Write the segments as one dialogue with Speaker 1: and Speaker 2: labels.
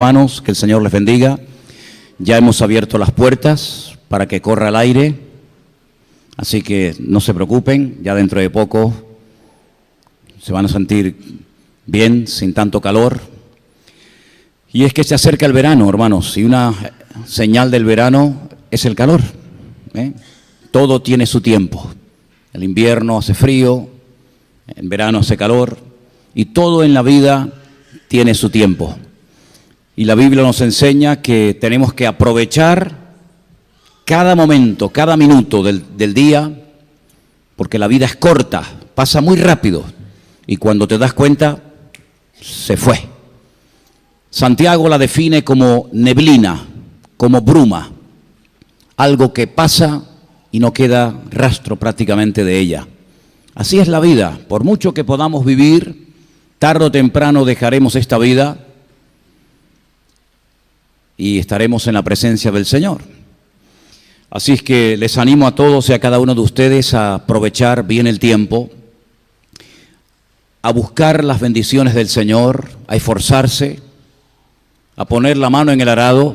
Speaker 1: Hermanos, que el Señor les bendiga. Ya hemos abierto las puertas para que corra el aire, así que no se preocupen, ya dentro de poco se van a sentir bien, sin tanto calor. Y es que se acerca el verano, hermanos, y una señal del verano es el calor, ¿eh? Todo tiene su tiempo. El invierno hace frío, en verano hace calor, y todo en la vida tiene su tiempo. Y la Biblia nos enseña que tenemos que aprovechar cada momento, cada minuto del día, porque la vida es corta, pasa muy rápido, y cuando te das cuenta, se fue. Santiago la define como neblina, como bruma, algo que pasa y no queda rastro prácticamente de ella. Así es la vida, por mucho que podamos vivir, tarde o temprano dejaremos esta vida y estaremos en la presencia del Señor. Así es que les animo a todos y a cada uno de ustedes a aprovechar bien el tiempo, a buscar las bendiciones del Señor, a esforzarse, a poner la mano en el arado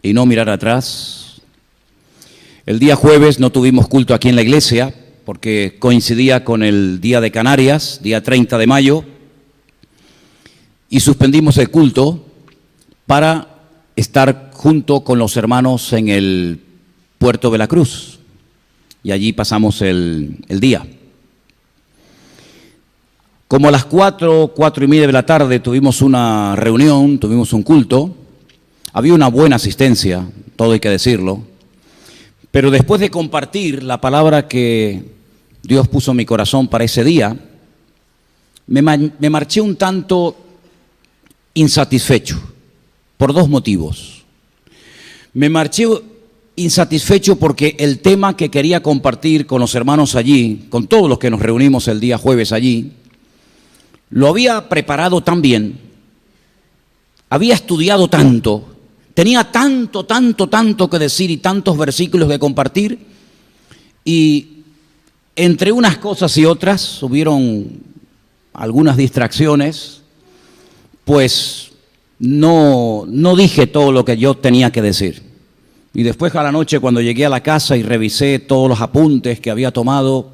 Speaker 1: y no mirar atrás. El día jueves no tuvimos culto aquí en la iglesia porque coincidía con el día de Canarias, día 30 de mayo, y suspendimos el culto para estar junto con los hermanos en el Puerto de la Cruz, y allí pasamos el día. Como a las 4:30 de la tarde tuvimos una reunión, tuvimos un culto, había una buena asistencia, todo hay que decirlo, pero después de compartir la palabra que Dios puso en mi corazón para ese día, me marché un tanto insatisfecho, por dos motivos. Me marché insatisfecho porque el tema que quería compartir con los hermanos allí, con todos los que nos reunimos el día jueves allí, lo había preparado tan bien, había estudiado tanto, tenía tanto que decir y tantos versículos que compartir, y entre unas cosas y otras hubieron algunas distracciones, pues no dije todo lo que yo tenía que decir. Y después a la noche, cuando llegué a la casa y revisé todos los apuntes que había tomado,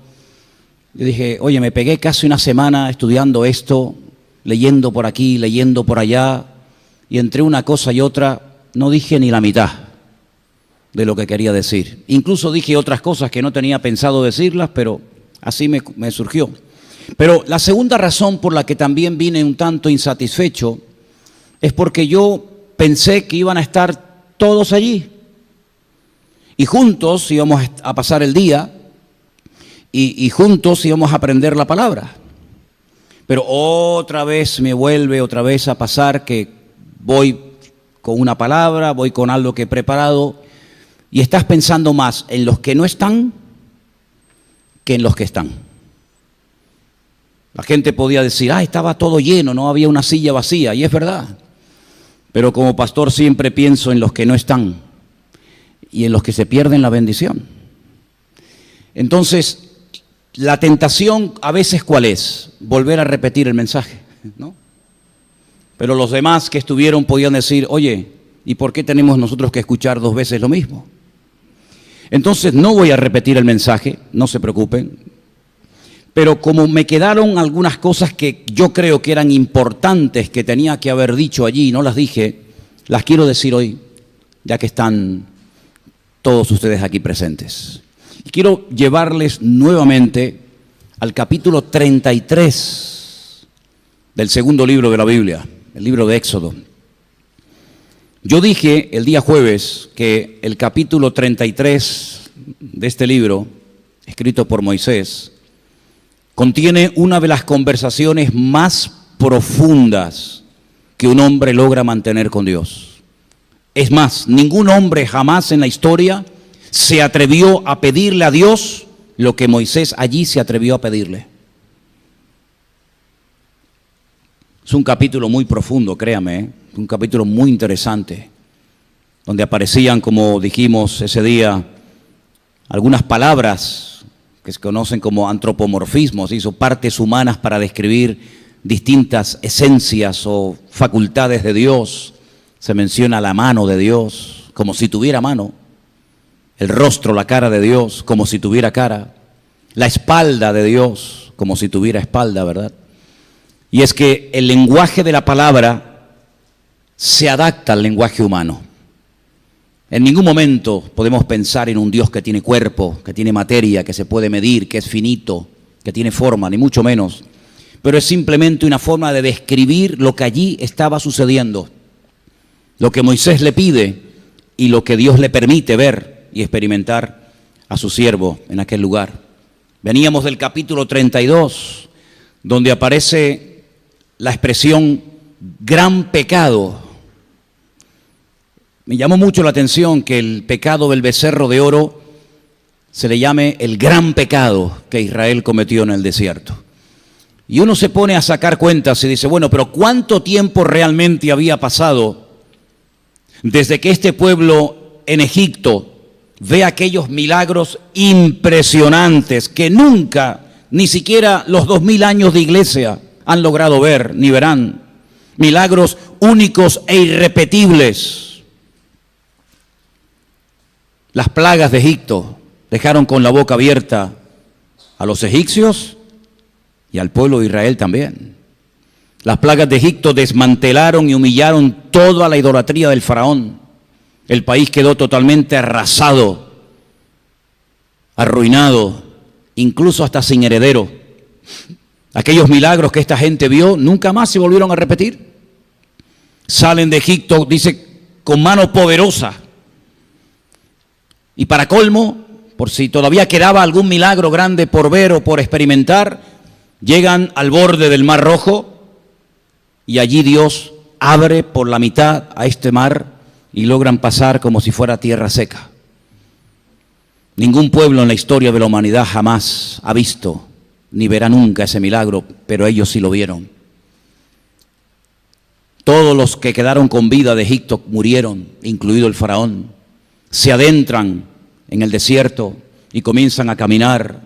Speaker 1: yo dije, oye, me pegué casi una semana estudiando esto, leyendo por aquí, leyendo por allá, y entre una cosa y otra no dije ni la mitad de lo que quería decir. Incluso dije otras cosas que no tenía pensado decirlas, pero así me surgió. Pero la segunda razón por la que también vine un tanto insatisfecho es porque yo pensé que iban a estar todos allí y juntos íbamos a pasar el día y juntos íbamos a aprender la palabra. Pero otra vez me vuelve a pasar que voy con una palabra, voy con algo que he preparado y estás pensando más en los que no están que en los que están. La gente podía decir, estaba todo lleno, no había una silla vacía, y es verdad. Pero como pastor siempre pienso en los que no están y en los que se pierden la bendición. Entonces, la tentación a veces, ¿cuál es? Volver a repetir el mensaje, ¿no? Pero los demás que estuvieron podían decir, oye, ¿y por qué tenemos nosotros que escuchar 2 veces lo mismo? Entonces, no voy a repetir el mensaje, no se preocupen. Pero como me quedaron algunas cosas que yo creo que eran importantes, que tenía que haber dicho allí y no las dije, las quiero decir hoy, ya que están todos ustedes aquí presentes. Y quiero llevarles nuevamente al capítulo 33 del segundo libro de la Biblia, el libro de Éxodo. Yo dije el día jueves que el capítulo 33 de este libro, escrito por Moisés, contiene una de las conversaciones más profundas que un hombre logra mantener con Dios. Es más, ningún hombre jamás en la historia se atrevió a pedirle a Dios lo que Moisés allí se atrevió a pedirle. Es un capítulo muy profundo, créame, un capítulo muy interesante, donde aparecían, como dijimos ese día, algunas palabras que se conocen como antropomorfismos, hizo partes humanas para describir distintas esencias o facultades de Dios, se menciona la mano de Dios, como si tuviera mano, el rostro, la cara de Dios, como si tuviera cara, la espalda de Dios, como si tuviera espalda, ¿verdad? Y es que el lenguaje de la palabra se adapta al lenguaje humano. En ningún momento podemos pensar en un Dios que tiene cuerpo, que tiene materia, que se puede medir, que es finito, que tiene forma, ni mucho menos. Pero es simplemente una forma de describir lo que allí estaba sucediendo, lo que Moisés le pide y lo que Dios le permite ver y experimentar a su siervo en aquel lugar. Veníamos del capítulo 32, donde aparece la expresión gran pecado. Me llamó mucho la atención que el pecado del becerro de oro se le llame el gran pecado que Israel cometió en el desierto. Y uno se pone a sacar cuentas y dice, bueno, pero ¿cuánto tiempo realmente había pasado desde que este pueblo en Egipto ve aquellos milagros impresionantes que nunca, ni siquiera los 2000 años de iglesia han logrado ver ni verán? Milagros únicos e irrepetibles. Las plagas de Egipto dejaron con la boca abierta a los egipcios y al pueblo de Israel también. Las plagas de Egipto desmantelaron y humillaron toda la idolatría del faraón. El país quedó totalmente arrasado, arruinado, incluso hasta sin heredero. Aquellos milagros que esta gente vio nunca más se volvieron a repetir. Salen de Egipto, dice, con mano poderosa. Y para colmo, por si todavía quedaba algún milagro grande por ver o por experimentar, llegan al borde del Mar Rojo y allí Dios abre por la mitad a este mar y logran pasar como si fuera tierra seca. Ningún pueblo en la historia de la humanidad jamás ha visto ni verá nunca ese milagro, pero ellos sí lo vieron. Todos los que quedaron con vida de Egipto murieron, incluido el faraón. Se adentran en el desierto y comienzan a caminar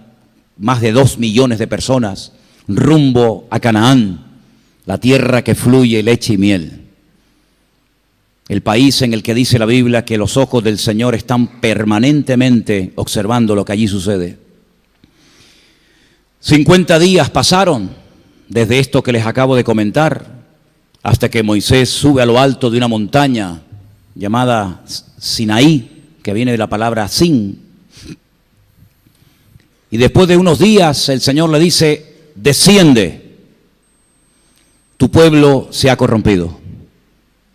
Speaker 1: más de 2 millones de personas rumbo a Canaán, la tierra que fluye leche y miel. El país en el que dice la Biblia que los ojos del Señor están permanentemente observando lo que allí sucede. 50 días pasaron desde esto que les acabo de comentar hasta que Moisés sube a lo alto de una montaña llamada Sinaí, que viene de la palabra Sin. Y después de unos días el Señor le dice, desciende, tu pueblo se ha corrompido.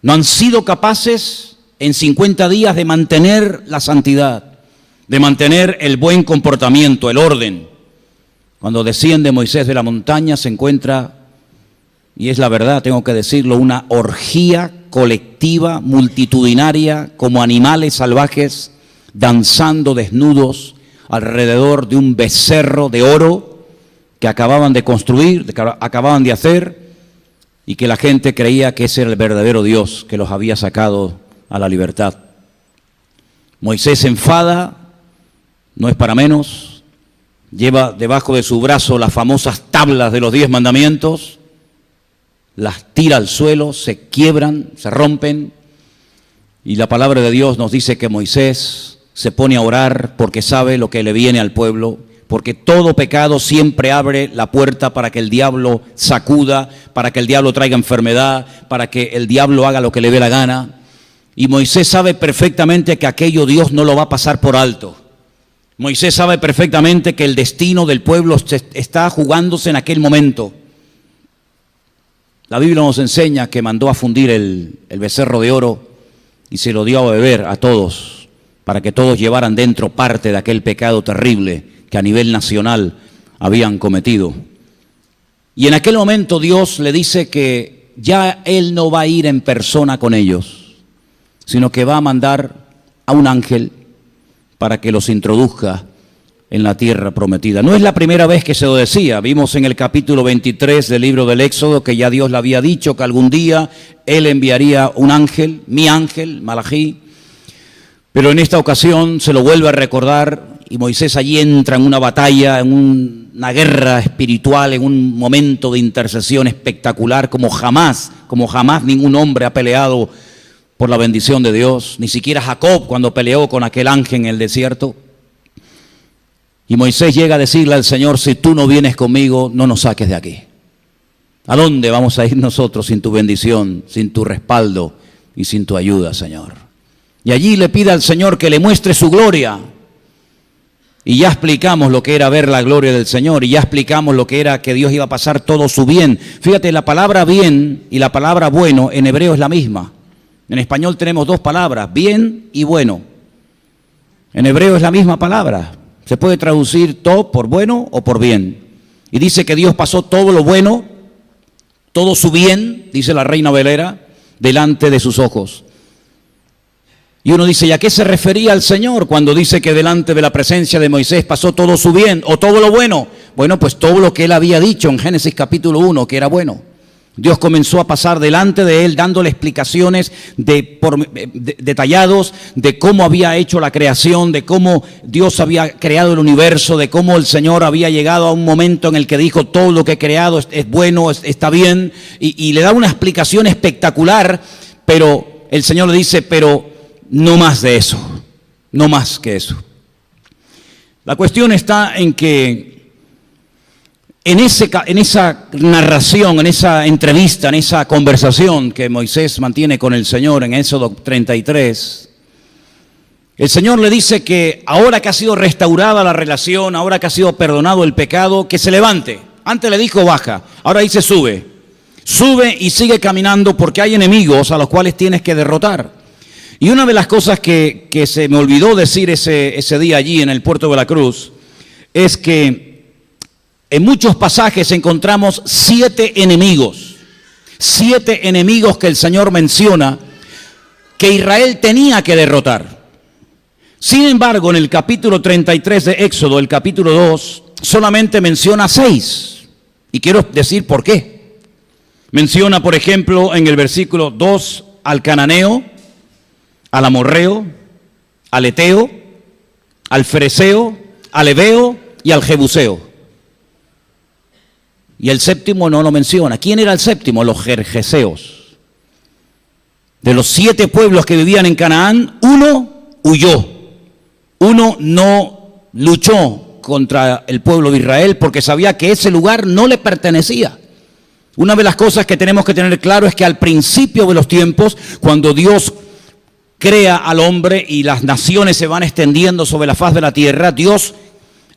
Speaker 1: No han sido capaces en 50 días de mantener la santidad, de mantener el buen comportamiento, el orden. Cuando desciende Moisés de la montaña se encuentra, y es la verdad, tengo que decirlo, una orgía colectiva, multitudinaria, como animales salvajes, danzando desnudos alrededor de un becerro de oro que acababan de construir, que acababan de hacer, y que la gente creía que ese era el verdadero Dios que los había sacado a la libertad. Moisés se enfada, no es para menos, lleva debajo de su brazo las famosas tablas de los 10 mandamientos, las tira al suelo, se quiebran, se rompen, y la palabra de Dios nos dice que Moisés se pone a orar porque sabe lo que le viene al pueblo, porque todo pecado siempre abre la puerta para que el diablo sacuda, para que el diablo traiga enfermedad, para que el diablo haga lo que le dé la gana. Y Moisés sabe perfectamente que aquello Dios no lo va a pasar por alto. Moisés sabe perfectamente que el destino del pueblo está jugándose en aquel momento. La Biblia nos enseña que mandó a fundir el becerro de oro y se lo dio a beber a todos, para que todos llevaran dentro parte de aquel pecado terrible que a nivel nacional habían cometido. Y en aquel momento Dios le dice que ya Él no va a ir en persona con ellos, sino que va a mandar a un ángel para que los introduzca en la tierra prometida. No es la primera vez que se lo decía. Vimos en el capítulo 23 del libro del Éxodo que ya Dios le había dicho que algún día Él enviaría un ángel, mi ángel, Malají. Pero en esta ocasión se lo vuelve a recordar y Moisés allí entra en una batalla, en una guerra espiritual, en un momento de intercesión espectacular como jamás ningún hombre ha peleado por la bendición de Dios, ni siquiera Jacob cuando peleó con aquel ángel en el desierto. Y Moisés llega a decirle al Señor, si tú no vienes conmigo, no nos saques de aquí. ¿A dónde vamos a ir nosotros sin tu bendición, sin tu respaldo y sin tu ayuda, Señor? Y allí le pide al Señor que le muestre su gloria. Y ya explicamos lo que era ver la gloria del Señor, y ya explicamos lo que era que Dios iba a pasar todo su bien. Fíjate, la palabra bien y la palabra bueno en hebreo es la misma. En español tenemos dos palabras, bien y bueno. En hebreo es la misma palabra. Se puede traducir todo por bueno o por bien. Y dice que Dios pasó todo lo bueno, todo su bien, dice la Reina Valera, delante de sus ojos. Y uno dice, ¿y a qué se refería el Señor cuando dice que delante de la presencia de Moisés pasó todo su bien o todo lo bueno? Bueno, pues todo lo que él había dicho en Génesis capítulo 1, que era bueno. Dios comenzó a pasar delante de él dándole explicaciones detallados de cómo había hecho la creación, de cómo Dios había creado el universo, de cómo el Señor había llegado a un momento en el que dijo todo lo que he creado es bueno, está bien, y le da una explicación espectacular, pero el Señor le dice, pero no más de eso, no más que eso. La cuestión está en que en esa narración, en esa entrevista, en esa conversación que Moisés mantiene con el Señor en Éxodo 33, el Señor le dice que ahora que ha sido restaurada la relación, ahora que ha sido perdonado el pecado, que se levante. Antes le dijo baja, ahora dice sube. Sube y sigue caminando porque hay enemigos a los cuales tienes que derrotar. Y una de las cosas que se me olvidó decir ese día allí en el puerto de Veracruz es que en muchos pasajes encontramos 7 enemigos que el Señor menciona que Israel tenía que derrotar. Sin embargo, en el capítulo 33 de Éxodo, el capítulo 2, solamente menciona 6. Y quiero decir por qué. Menciona, por ejemplo, en el versículo 2 al cananeo, al amorreo, al eteo, al fereceo, al heveo y al jebuseo. Y el séptimo no lo menciona. ¿Quién era el séptimo? Los gergeseos. De los 7 pueblos que vivían en Canaán, uno huyó. Uno no luchó contra el pueblo de Israel porque sabía que ese lugar no le pertenecía. Una de las cosas que tenemos que tener claro es que al principio de los tiempos, cuando Dios crea al hombre y las naciones se van extendiendo sobre la faz de la tierra, Dios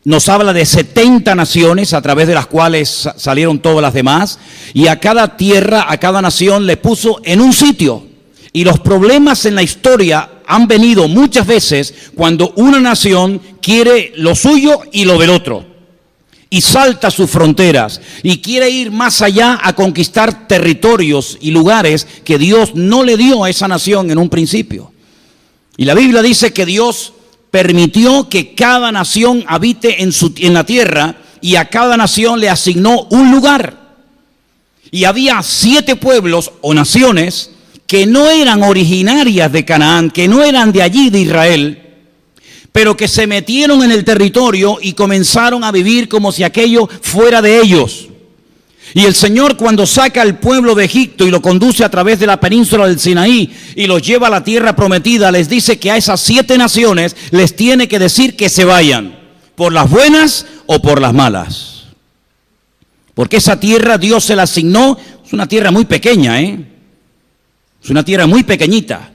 Speaker 1: nos habla de 70 naciones a través de las cuales salieron todas las demás, y a cada tierra, a cada nación le puso en un sitio. Y los problemas en la historia han venido muchas veces cuando una nación quiere lo suyo y lo del otro, y salta sus fronteras, y quiere ir más allá a conquistar territorios y lugares que Dios no le dio a esa nación en un principio. Y la Biblia dice que Dios permitió que cada nación habite en la tierra, y a cada nación le asignó un lugar. Y había 7 pueblos o naciones que no eran originarias de Canaán, que no eran de allí de Israel, pero que se metieron en el territorio y comenzaron a vivir como si aquello fuera de ellos. Y el Señor, cuando saca al pueblo de Egipto y lo conduce a través de la península del Sinaí y los lleva a la tierra prometida, les dice que a esas 7 naciones les tiene que decir que se vayan, por las buenas o por las malas. Porque esa tierra Dios se la asignó, es una tierra muy pequeña, es una tierra muy pequeñita,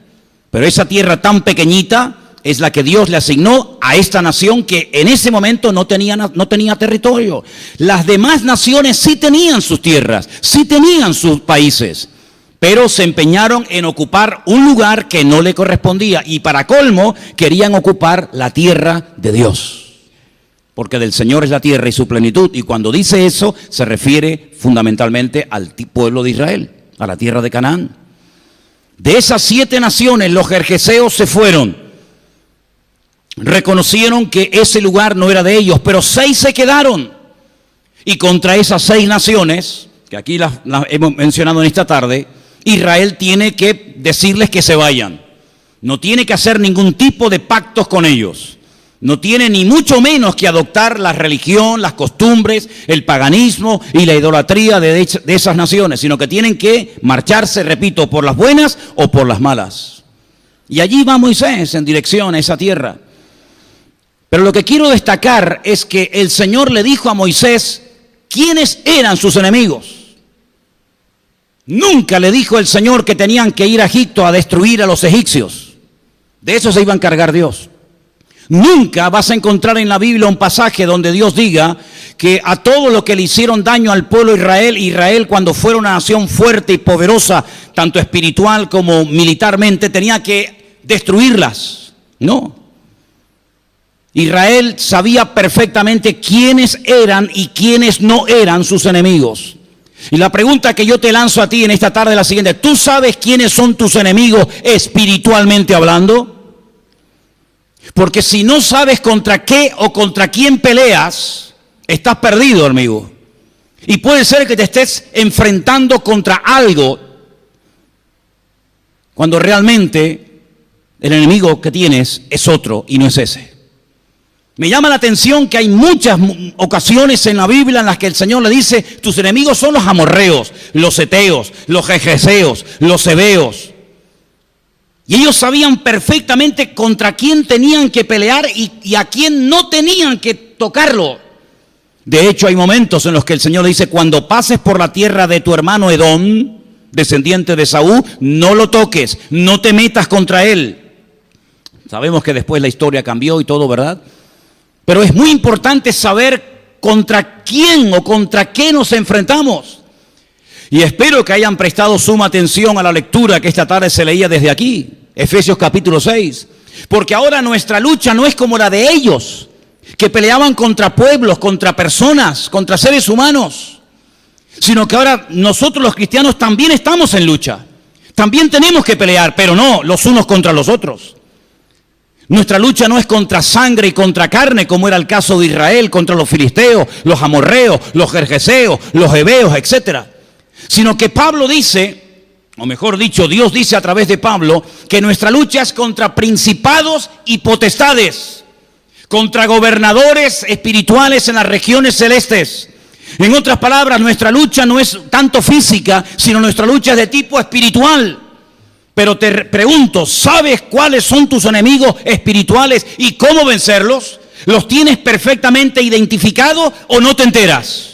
Speaker 1: pero esa tierra tan pequeñita es la que Dios le asignó a esta nación que en ese momento no tenía territorio. Las demás naciones sí tenían sus tierras, sí tenían sus países, pero se empeñaron en ocupar un lugar que no le correspondía, y para colmo querían ocupar la tierra de Dios, porque del Señor es la tierra y su plenitud, y cuando dice eso se refiere fundamentalmente al pueblo de Israel, a la tierra de Canaán. De esas 7 naciones los gergeseos se fueron. Reconocieron que ese lugar no era de ellos, pero 6 se quedaron. Y contra esas 6 naciones, que aquí las hemos mencionado en esta tarde, Israel tiene que decirles que se vayan. No tiene que hacer ningún tipo de pactos con ellos. No tiene ni mucho menos que adoptar la religión, las costumbres, el paganismo y la idolatría de esas naciones, sino que tienen que marcharse, repito, por las buenas o por las malas. Y allí va Moisés en dirección a esa tierra. Pero lo que quiero destacar es que el Señor le dijo a Moisés quiénes eran sus enemigos. Nunca le dijo el Señor que tenían que ir a Egipto a destruir a los egipcios. De eso se iba a encargar Dios. Nunca vas a encontrar en la Biblia un pasaje donde Dios diga que a todo lo que le hicieron daño al pueblo de Israel cuando fuera una nación fuerte y poderosa, tanto espiritual como militarmente, tenía que destruirlas. No. Israel sabía perfectamente quiénes eran y quiénes no eran sus enemigos. Y la pregunta que yo te lanzo a ti en esta tarde es la siguiente: ¿tú sabes quiénes son tus enemigos espiritualmente hablando? Porque si no sabes contra qué o contra quién peleas, estás perdido, amigo. Y puede ser que te estés enfrentando contra algo cuando realmente el enemigo que tienes es otro y no es ese. Me llama la atención que hay muchas ocasiones en la Biblia en las que el Señor le dice: tus enemigos son los amorreos, los heteos, los jejeseos, los heveos. Y ellos sabían perfectamente contra quién tenían que pelear y a quién no tenían que tocarlo. De hecho, hay momentos en los que el Señor dice: cuando pases por la tierra de tu hermano Edom, descendiente de Saúl, no lo toques, no te metas contra él. Sabemos que después la historia cambió y todo, ¿verdad? Pero es muy importante saber contra quién o contra qué nos enfrentamos. Y espero que hayan prestado suma atención a la lectura que esta tarde se leía desde aquí, Efesios capítulo 6. Porque ahora nuestra lucha no es como la de ellos, que peleaban contra pueblos, contra personas, contra seres humanos. Sino que ahora nosotros los cristianos también estamos en lucha. También tenemos que pelear, pero no los unos contra los otros. Nuestra lucha no es contra sangre y contra carne, como era el caso de Israel, contra los filisteos, los amorreos, los gergeseos, los heveos, etcétera. Sino que Pablo dice, o mejor dicho, Dios dice a través de Pablo, que nuestra lucha es contra principados y potestades, contra gobernadores espirituales en las regiones celestes. En otras palabras, nuestra lucha no es tanto física, sino nuestra lucha es de tipo espiritual. Pero te pregunto, ¿sabes cuáles son tus enemigos espirituales y cómo vencerlos? ¿Los tienes perfectamente identificados o no te enteras?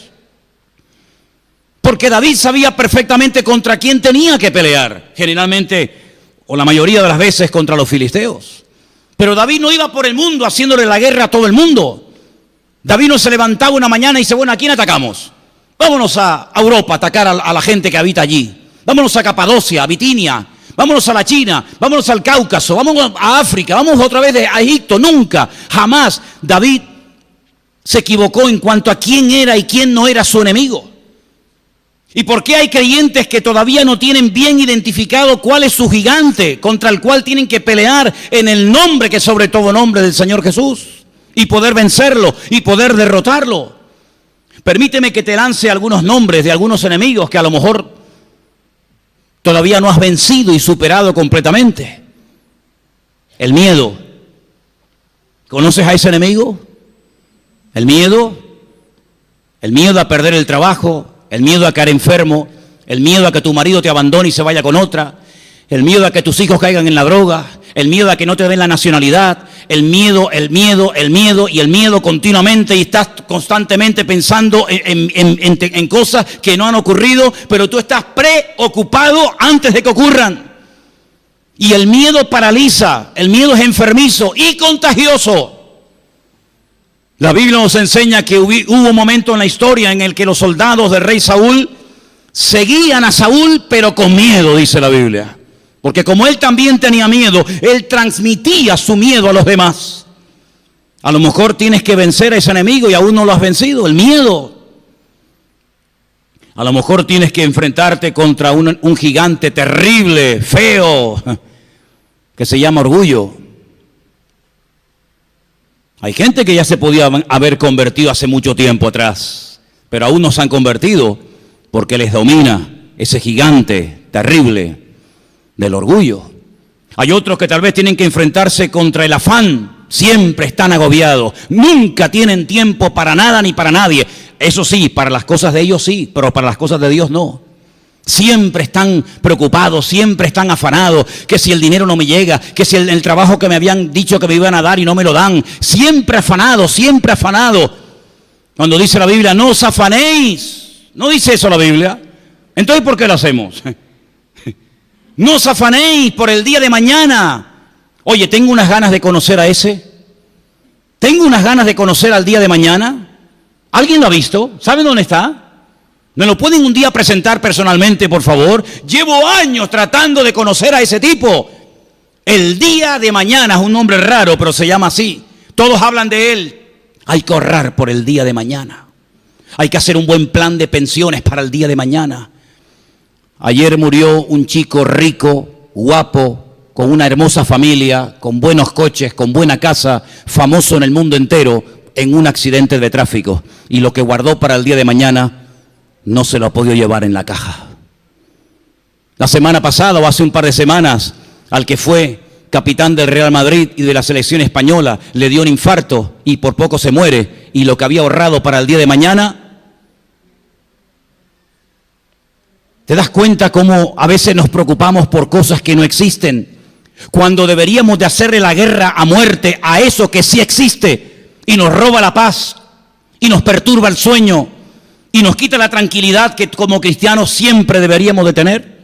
Speaker 1: Porque David sabía perfectamente contra quién tenía que pelear, generalmente, o la mayoría de las veces, contra los filisteos. Pero David no iba por el mundo haciéndole la guerra a todo el mundo. David no se levantaba una mañana y dice: bueno, ¿a quién atacamos? Vámonos a Europa a atacar a la gente que habita allí. Vámonos a Capadocia, a Bitinia. Vámonos a la China, vámonos al Cáucaso, vámonos a África, vamos otra vez a Egipto. Nunca, jamás David se equivocó en cuanto a quién era y quién no era su enemigo. ¿Y por qué hay creyentes que todavía no tienen bien identificado cuál es su gigante contra el cual tienen que pelear en el nombre que sobre todo nombre del Señor Jesús y poder vencerlo y poder derrotarlo? Permíteme que te lance algunos nombres de algunos enemigos que a lo mejor todavía no has vencido y superado completamente. El miedo. ¿Conoces a ese enemigo? El miedo a perder el trabajo, el miedo a caer enfermo, el miedo a que tu marido te abandone y se vaya con otra, el miedo a que tus hijos caigan en la droga, el miedo a que no te den la nacionalidad, el miedo y el miedo continuamente, y estás constantemente pensando en cosas que no han ocurrido, pero tú estás preocupado antes de que ocurran. Y el miedo paraliza, el miedo es enfermizo y contagioso. La Biblia nos enseña que hubo un momento en la historia en el que los soldados del rey Saúl seguían a Saúl, pero con miedo, dice la Biblia. Porque como él también tenía miedo, él transmitía su miedo a los demás. A lo mejor tienes que vencer a ese enemigo y aún no lo has vencido, el miedo. A lo mejor tienes que enfrentarte contra un gigante terrible, feo, que se llama orgullo. Hay gente que ya se podía haber convertido hace mucho tiempo atrás, pero aún no se han convertido porque les domina ese gigante terrible del orgullo. Hay otros que tal vez tienen que enfrentarse contra el afán siempre están agobiados, nunca tienen tiempo para nada ni para nadie. Eso sí, para las cosas de ellos sí, pero para las cosas de Dios no. Siempre están preocupados, siempre están afanados, que si el dinero no me llega, que si el trabajo que me habían dicho que me iban a dar y no me lo dan. Siempre afanados, siempre afanados. Cuando dice la Biblia, no os afanéis, no dice eso la Biblia. Entonces, ¿por qué lo hacemos? No os afanéis por el día de mañana. Oye, tengo unas ganas de conocer a ese. Tengo unas ganas de conocer al día de mañana. ¿Alguien lo ha visto? ¿Saben dónde está? ¿Me lo pueden un día presentar personalmente, por favor? Llevo años tratando de conocer a ese tipo. El día de mañana es un nombre raro, pero se llama así. Todos hablan de él. Hay que ahorrar por el día de mañana. Hay que hacer un buen plan de pensiones para el día de mañana. Ayer murió un chico rico, guapo, con una hermosa familia, con buenos coches, con buena casa, famoso en el mundo entero, en un accidente de tráfico. Y lo que guardó para el día de mañana no se lo ha podido llevar en la caja. La semana pasada o hace un par de semanas, al que fue capitán del Real Madrid y de la selección española, le dio un infarto y por poco se muere. Y lo que había ahorrado para el día de mañana, ¿te das cuenta cómo a veces nos preocupamos por cosas que no existen? Cuando deberíamos de hacerle la guerra a muerte a eso que sí existe y nos roba la paz y nos perturba el sueño y nos quita la tranquilidad que como cristianos siempre deberíamos de tener.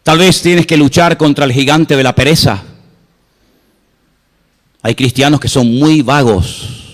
Speaker 1: Tal vez tienes que luchar contra el gigante de la pereza. Hay cristianos que son muy vagos.